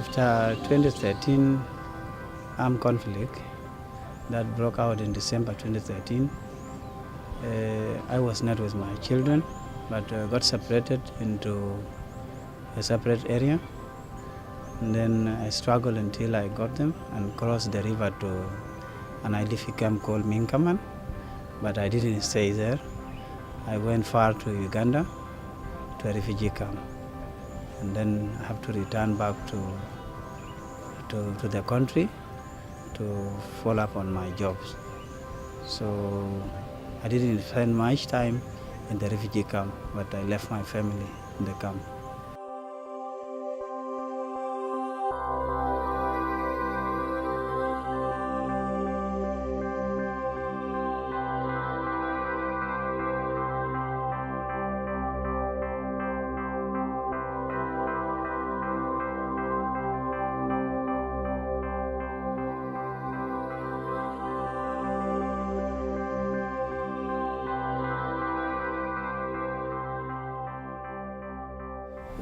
After 2013 armed conflict that broke out in December 2013, I was not with my children, but got separated into a separate area. And then I struggled until I got them and crossed the river to an IDP camp called Minkaman, but I didn't stay there. I went far to Uganda, to a refugee camp, and then I have to return back to the country to follow up on my jobs. So I didn't spend much time in the refugee camp, but I left my family in the camp.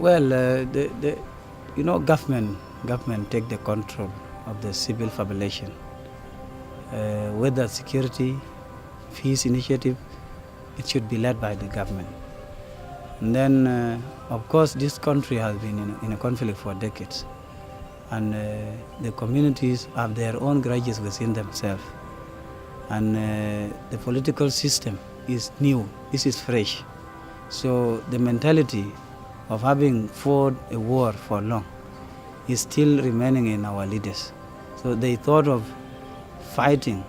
Well, government take the control of the civil population. Whether security, peace initiative, it should be led by the government. And then, of course, this country has been in a conflict for decades, and the communities have their own grudges within themselves. And the political system is new. This is fresh. So the mentality of having fought a war for long is still remaining in our leaders. So they thought of fighting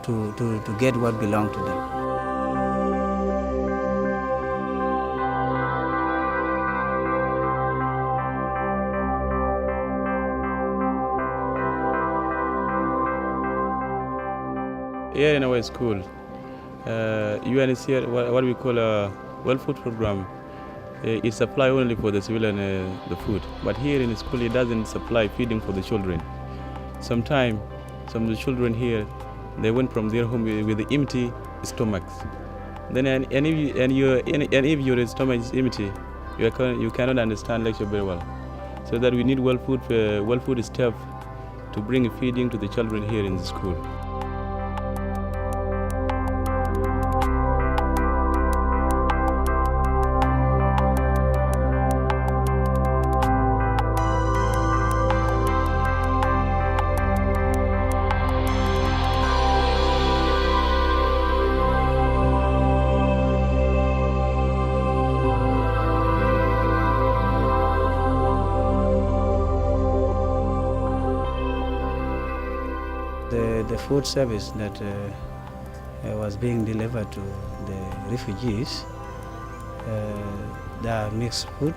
to get what belonged to them. Here in our school, UNHCR, what we call a World Food Program, it supply only for the civilian the food, but here in the school it doesn't supply feeding for the children. Sometimes some of the children here, they went from their home with empty stomachs. Then if your stomach is empty, you cannot understand lecture very well. So that we need well food staff to bring feeding to the children here in the school. The food service that was being delivered to the refugees, there are mixed food.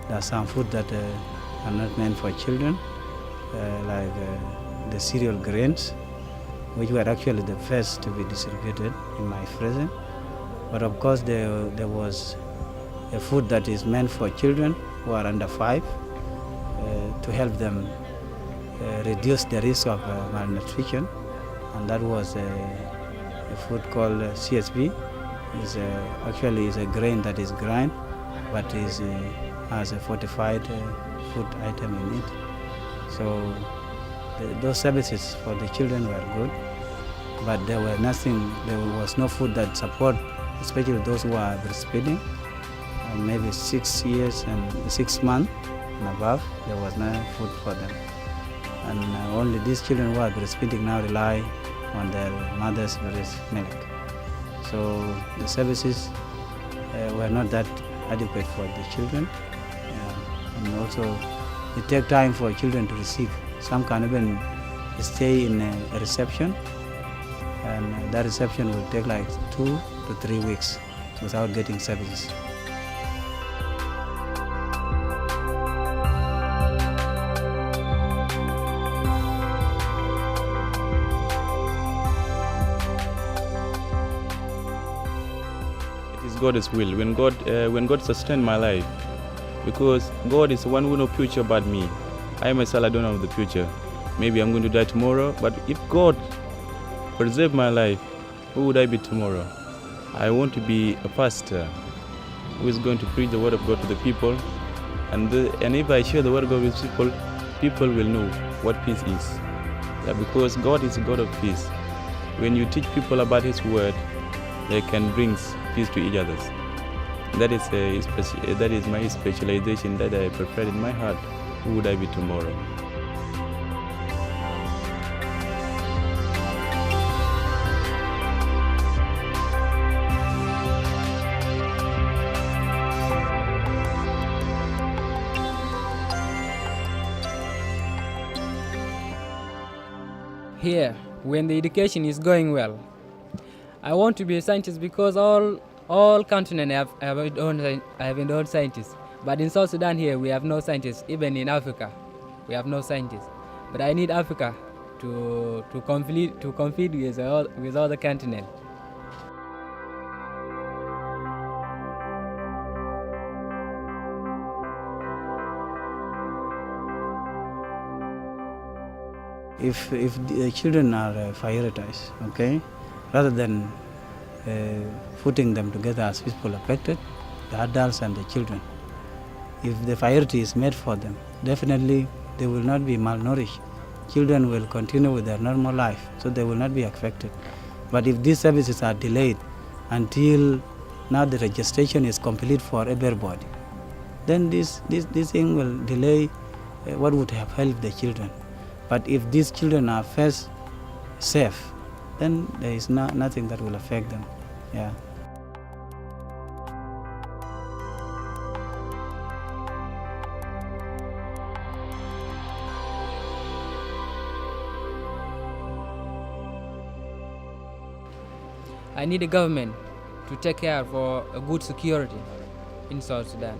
There are some food that are not meant for children, like the cereal grains, which were actually the first to be distributed in my prison. But of course there was a food that is meant for children who are under 5 to help them reduce the risk of malnutrition, and that was a food called CSB. Actually is a grain that is grind, but has a fortified food item in it. So those services for the children were good, but there was no food that support, especially those who are breastfeeding, maybe 6 years and 6 months and above. There was no food for them. And only these children who are breastfeeding now rely on their mother's breast milk. So the services were not that adequate for the children. And also it takes time for children to receive. Some can even stay in a reception, and that reception will take like 2 to 3 weeks without getting services. God's will. When God sustained my life, because God is the one who knows future about me. I myself, I don't know the future. Maybe I'm going to die tomorrow, but if God preserve my life, who would I be tomorrow? I want to be a pastor who is going to preach the word of God to the people, and if I share the word of God with people, people will know what peace is. Yeah, because God is a God of peace. When you teach people about His word, they can bring peace to each other. That is my specialization that I prepared in my heart. Who would I be tomorrow? Here, when the education is going well, I want to be a scientist because all continents have their own scientists. But in South Sudan here, we have no scientists. Even in Africa, we have no scientists. But I need Africa to compete with all the continents. If the children are prioritized, okay, rather than putting them together as people affected, the adults and the children, if the priority is made for them, definitely they will not be malnourished. Children will continue with their normal life, so they will not be affected. But if these services are delayed until now the registration is complete for everybody, then this thing will delay what would have helped the children. But if these children are first safe, then there is nothing that will affect them. Yeah. I need a government to take care for a good security in South Sudan.